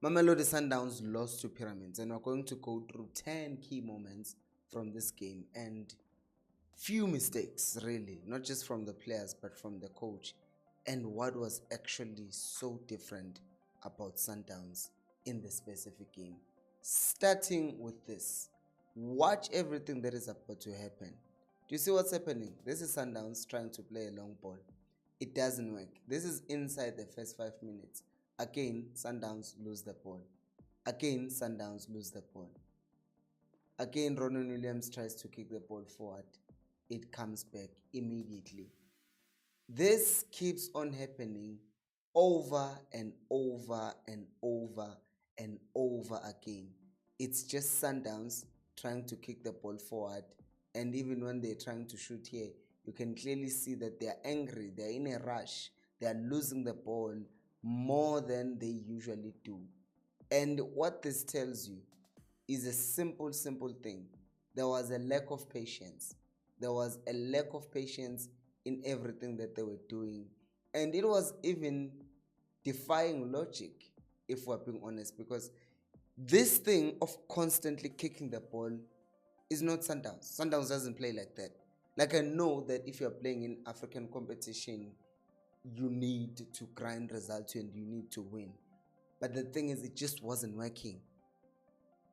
Mamelodi Sundowns lost to Pyramids, and we're going to go through 10 key moments from this game and few mistakes, really, not just from the players but from the coach, and what was actually so different about Sundowns in this specific game. Starting with this, watch everything that is about to happen. Do you see what's happening? This is Sundowns trying to play a long ball. It doesn't work. This is inside the first 5 minutes. Again, Sundowns lose the ball. Again, Sundowns lose the ball. Again, Ronan Williams tries to kick the ball forward. It comes back immediately. This keeps on happening over and over and over and over again. It's just Sundowns trying to kick the ball forward, and even when they're trying to shoot here, you can clearly see that they're angry, they're in a rush, they're losing the ball more than they usually do. And what this tells you is a simple thing. There was a lack of patience. There was a lack of patience in everything that they were doing. And it was even defying logic, if we're being honest, because this thing of constantly kicking the ball is not Sundowns. Sundowns doesn't play like that. Like, I know that if you're playing in African competition, you need to grind results and you need to win. But the thing is, it just wasn't working.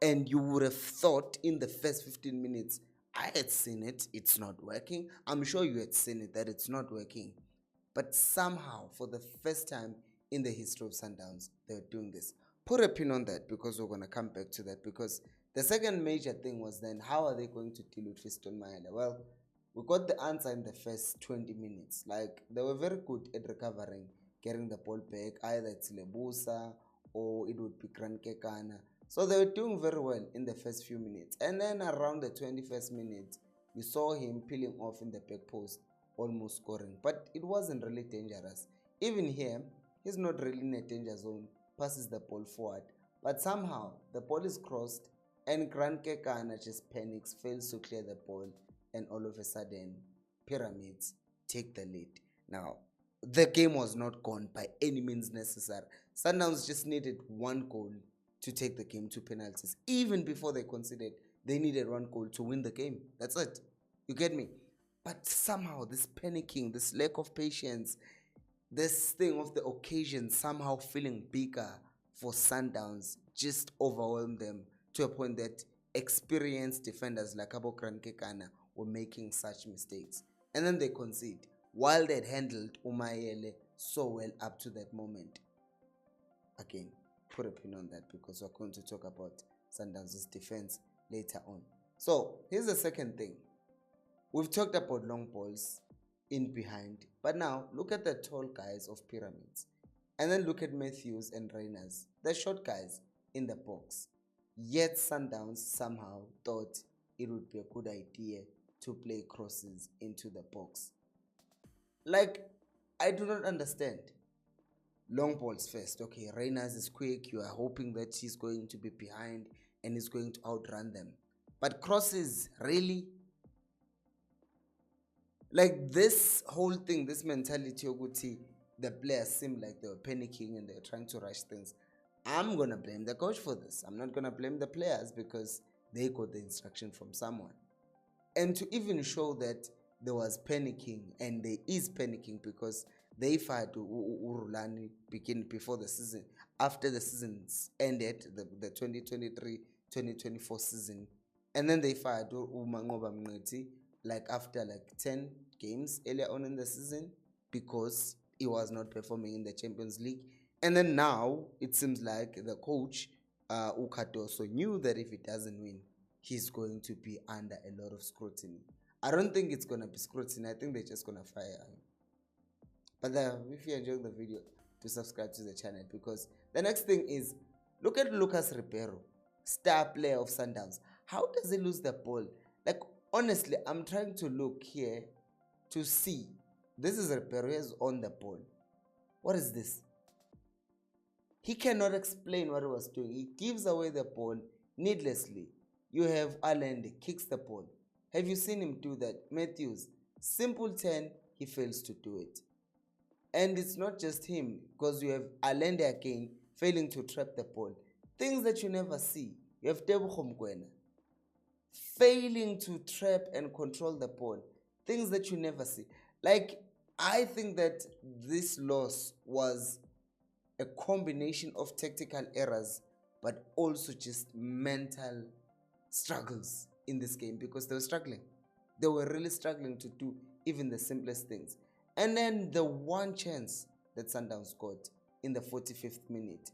And you would have thought in the first 15 minutes, I had seen it, it's not working. I'm sure you had seen it, that it's not working. But somehow, for the first time in the history of Sundowns, they were doing this. Put a pin on that, because we're going to come back to that. Because the second major thing was then, how are they going to deal with Fiston Maele? Well, we got the answer in the first 20 minutes. Like, they were very good at recovering, getting the ball back. Either it's Lebusa or it would be Grant Kekana. So they were doing very well in the first few minutes. And then around the 21st minute, you saw him peeling off in the back post, almost scoring. But it wasn't really dangerous. Even here, he's not really in a danger zone, passes the ball forward. But somehow, the ball is crossed and Grant Kekana just panics, fails to clear the ball, and all of a sudden, Pyramids take the lead. Now, the game was not gone by any means necessary. Sundowns just needed one goal to take the game to penalties. Even before they conceded, they needed one goal to win the game. That's it. You get me? But somehow this panicking, this lack of patience, this thing of the occasion somehow feeling bigger for Sundowns just overwhelmed them to a point that experienced defenders like Abo Kekana were making such mistakes. And then they concede, while they'd handled Umayele so well up to that moment. Again, put a pin on that, because we're going to talk about Sundowns' defense later on. So here's the second thing. We've talked about long balls in behind, but now look at the tall guys of Pyramids, and then look at Matthews and Reyners, the short guys in the box. Yet Sundowns somehow thought it would be a good idea to play crosses into the box. Like, I do not understand. Long balls first. Okay, Reyners is quick. You are hoping that he's going to be behind and he's going to outrun them. But crosses, really? Like, this whole thing, this mentality, Oguti, the players seem like they were panicking and they were trying to rush things. I'm going to blame the coach for this. I'm not going to blame the players, because they got the instruction from someone. And to even show that there was panicking, and there is panicking, because they fired Urulani before the season, after the season ended, the 2023-2024 season. And then they fired Umangoba Mneti like after like 10 games earlier on in the season, because he was not performing in the Champions League. And then now it seems like the coach, Ukadoso, knew that if he doesn't win, he's going to be under a lot of scrutiny. I don't think it's going to be scrutiny. I think they're just going to fire him. But if you're enjoying the video, to subscribe to the channel, because the next thing is, look at Lucas Ribeiro, star player of Sundowns. How does he lose the ball? Like, honestly, I'm trying to look here to see. This is Ribeiro, he's on the ball. What is this? He cannot explain what he was doing. He gives away the ball needlessly. You have Allende, kicks the ball. Have you seen him do that? Matthews, simple 10, he fails to do it. And it's not just him, because you have Allende again failing to trap the ball. Things that you never see. You have Tebogo Mokoena failing to trap and control the ball. Things that you never see. Like, I think that this loss was a combination of tactical errors, but also just mental struggles in this game, because they were struggling. They were really struggling to do even the simplest things. And then the one chance that Sundowns got in the 45th minute.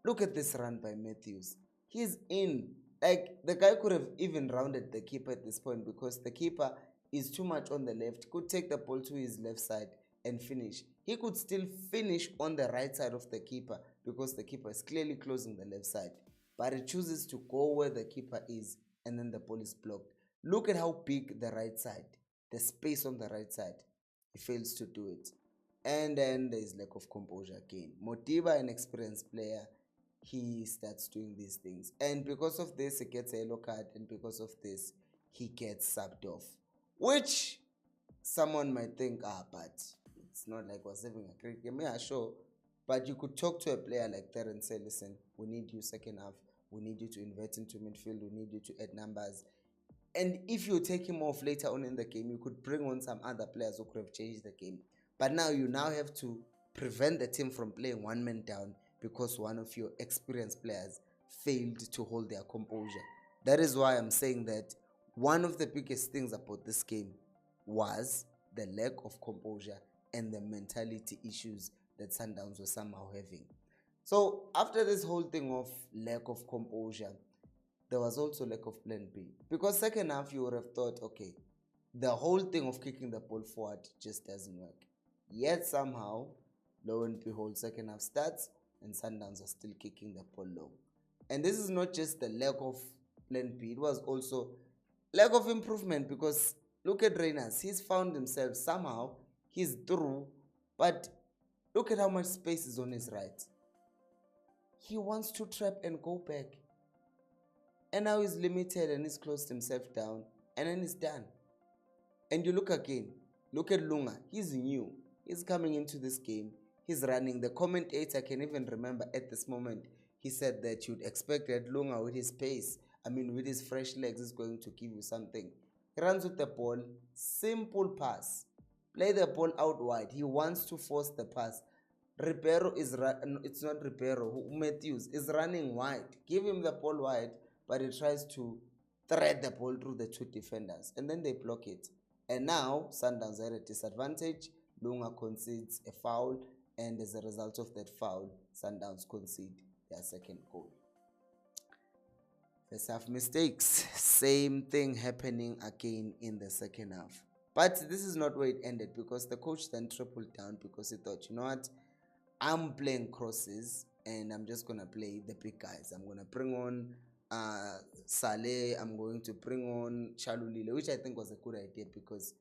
Look at this run by Matthews. He's in. Like, the guy could have even rounded the keeper at this point, because the keeper is too much on the left, could take the ball to his left side and finish. He could still finish on the right side of the keeper, because the keeper is clearly closing the left side. But he chooses to go where the keeper is, and then the ball is blocked. Look at how big the right side, the space on the right side. He fails to do it. And then there is lack of composure again. Motiba, an experienced player, he starts doing these things. And because of this, he gets a yellow card. And because of this, he gets subbed off. Which someone might think, but it's not like we're saving a great game. Yeah, sure. But you could talk to a player like that and say, listen, we need you second half. We need you to invert into midfield. We need you to add numbers. And if you take him off later on in the game, you could bring on some other players who could have changed the game. But now you have to prevent the team from playing one man down because one of your experienced players failed to hold their composure. That is why I'm saying that one of the biggest things about this game was the lack of composure and the mentality issues that Sundowns were somehow having. So after this whole thing of lack of composure, there was also lack of plan B. Because second half, you would have thought, okay, the whole thing of kicking the ball forward just doesn't work. Yet somehow, lo and behold, second half starts and Sundowns are still kicking the ball low. And this is not just the lack of plan B, it was also lack of improvement, because look at Reyners. He's found himself somehow, he's through, but look at how much space is on his right. He wants to trap and go back. And now he's limited and he's closed himself down, and then he's done. And you look again, look at Lunga. He's new. He's coming into this game. He's running. The commentator can even remember at this moment, he said that you'd expect that Lunga with his pace, with his fresh legs, is going to give you something. He runs with the ball. Simple pass. Play the ball out wide. He wants to force the pass. Ribeiro is it's not Ribeiro. Matthews is running wide. Give him the ball wide, but he tries to thread the ball through the two defenders, and then they block it. And now Sundowns are at a disadvantage. Lunga concedes a foul, and as a result of that foul, Sundowns concede their second goal. First half mistakes, same thing happening again in the second half. But this is not where it ended, because the coach then tripled down, because he thought, you know what, I'm playing crosses and I'm just going to play the big guys. I'm going to bring on Saleh, I'm going to bring on Chalulile, which I think was a good idea, because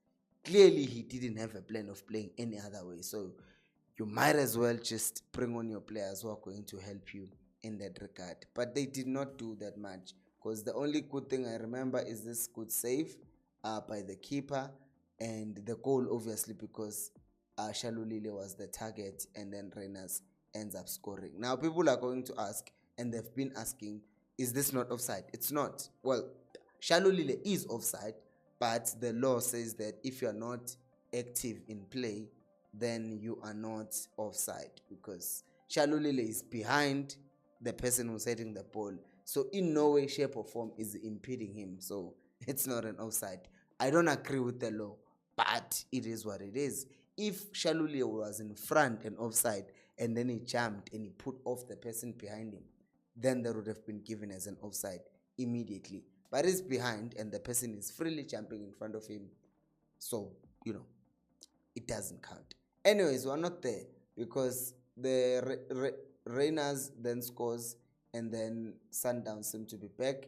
clearly he didn't have a plan of playing any other way. So you might as well just bring on your players who are going to help you in that regard. But they did not do that much, because the only good thing I remember is this good save by the keeper, and the goal, obviously, because Shalulile was the target, and then Reyners ends up scoring. Now people are going to ask, and they've been asking, is this not offside? It's not. Well, Shalulile is offside, but the law says that if you are not active in play, then you are not offside, because Shalulile is behind the person who's heading the ball. So in no way, shape or form is impeding him. So it's not an offside. I don't agree with the law, but it is what it is. If Shalulile was in front and offside, and then he jumped and he put off the person behind him, then that would have been given as an offside immediately. But he's behind and the person is freely jumping in front of him. So, it doesn't count. Anyways, we're not there, because the Reyners then scores, and then Sundowns seem to be back.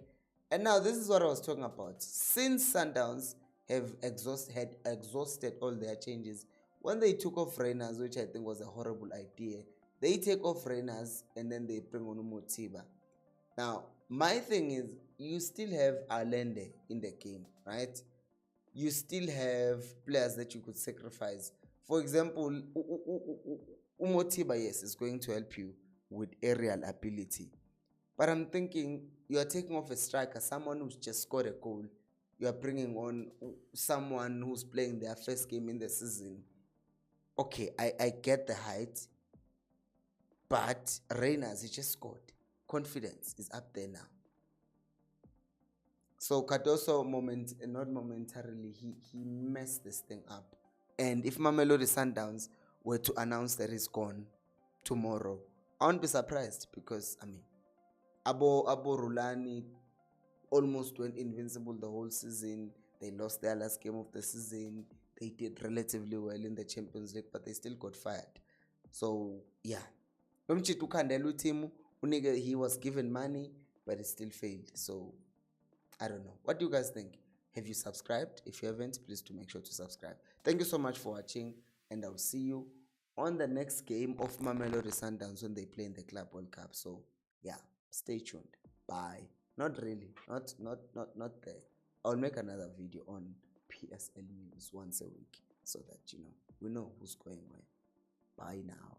And now this is what I was talking about. Since Sundowns have exhausted all their changes, when they took off Reyners, which I think was a horrible idea, they take off Reyners and then they bring on Motiba. Now, my thing is, you still have Allende in the game, right? You still have players that you could sacrifice. For example, Motiba, yes, is going to help you with aerial ability. But I'm thinking you are taking off a striker, someone who's just scored a goal. You are bringing on someone who's playing their first game in the season. Okay, I get the height, but Reyners, he just scored. Confidence is up there now. So Cardoso, not momentarily, he messed this thing up. And if Mamelodi Sundowns were to announce that he's gone tomorrow, I won't be surprised, because I mean, Abo Rulani almost went invincible the whole season. They lost their last game of the season. They did relatively well in the Champions League, but they still got fired. So yeah, he was given money, but it still failed. So I don't know. What do you guys think? Have you subscribed? If you haven't, please do make sure to subscribe. Thank you so much for watching, and I'll see you on the next game of Mamelodi Sundowns when they play in the Club World Cup. So yeah, stay tuned. Bye. Not really. Not there. I'll make another video on PSL news once a week, so that we know who's going where. Bye now.